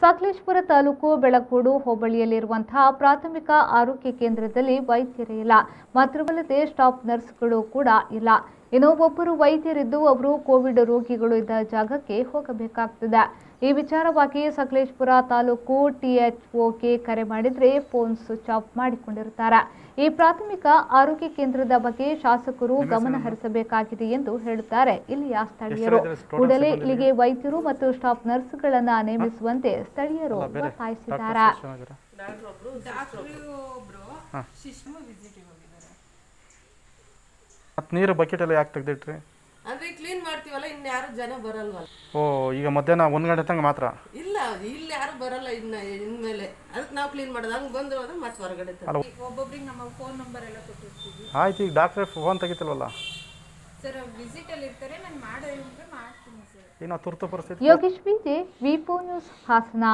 ಸಕಲೇಶಪುರ ತಾಲೂಕು ಬೆಳಗೋಡು ಹೋಬಳಿಯಲ್ಲಿರುವಂತಹ ಪ್ರಾಥಮಿಕ ಆರೋಗ್ಯ ಕೇಂದ್ರದಲ್ಲಿ ವೈದ್ಯರೇ ಇಲ್ಲ. ಮಾತ್ರವಲ್ಲದೆ ಸ್ಟಾಫ್ ನರ್ಸ್ಗಳು ಕೂಡ ಇಲ್ಲ. ಇನ್ನು ಒಬ್ಬರು ವೈದ್ಯರಿದ್ದು ಅವರು ಕೋವಿಡ್ ರೋಗಿಗಳು ಇದ್ದ ಜಾಗಕ್ಕೆ ಹೋಗಬೇಕಾಗುತ್ತದೆ. ಈ ವಿಚಾರವಾಗಿ ಸಕಲೇಶಪುರ ತಾಲೂಕು ಟಿಎಚ್ಒಗೆ ಕರೆ ಮಾಡಿದ್ರೆ ಫೋನ್ ಸ್ವಿಚ್ ಆಫ್ ಮಾಡಿಕೊಂಡಿರುತ್ತಾರೆ. ಈ ಪ್ರಾಥಮಿಕ ಆರೋಗ್ಯ ಕೇಂದ್ರದ ಬಗ್ಗೆ ಶಾಸಕರು ಗಮನ ಹರಿಸಬೇಕಾಗಿದೆ ಎಂದು ಹೇಳುತ್ತಾರೆ ಇಲ್ಲಿಯ ಸ್ಥಳೀಯರು. ಕೂಡಲೇ ಇಲ್ಲಿಗೆ ವೈದ್ಯರು ಮತ್ತು ಸ್ಟಾಫ್ ನರ್ಸ್ಗಳನ್ನು ನೇಮಿಸುವಂತೆ ಸ್ಥಳೀಯರು ಒತ್ತಾಯಿಸಿದ್ದಾರೆ. ನೀರು ಬಕೆಟ್ ಎಲ್ಲ ಯಾಕೆ ತೆಗೆದಿಟ್ರಿ? ಅಂದ್ರೆ ಕ್ಲೀನ್ ಮಾಡ್ತೀವಲ್ಲ, ಇನ್ನು ಯಾರು ಜನ ಬರಲ್ವಲ್ಲ. ಓ, ಈಗ ಮಧ್ಯಾಹ್ನ 1 ಗಂಟೆ ತನಕ ಮಾತ್ರ? ಇಲ್ಲ, ಇಲ್ಲಿ ಯಾರು ಬರಲ್ಲ ಇನ್ಮೇಲೆ. ಅದಕ್ಕೆ ನಾವು ಕ್ಲೀನ್ ಮಾಡೋದು. ಹಂಗೆ ಬಂದ್ರು ಅಂದ್ರೆ ಮತ್ತೆ ಹೊರಗಡೆ ಒಬ್ಬೊಬ್ರಿಗೆ ನಮ್ಮ ಫೋನ್ ನಂಬರ್ ಎಲ್ಲ ಕೊಟ್ಟಿರ್ತೀವಿ. ಆಯ್ತು, ಈಗ ಡಾಕ್ಟ್ರೆ ಫೋನ್ ತೆಗಿತಿಲ್ವಲ್ಲ ಸರ್? ವಿಸಿಟ್ ಅಲ್ಲಿ ಇರ್ತಾರೆ, ನಾನು ಮಾಡ್ತೀನಿ ಸರ್. ಏನೋ ತುರ್ತು ಪರಿಸ್ಥಿತಿ. ಯೋಗೇಶ್ ಬಿಜೆ, ವಿ4 ನ್ಯೂಸ್, ಹಾಸನ.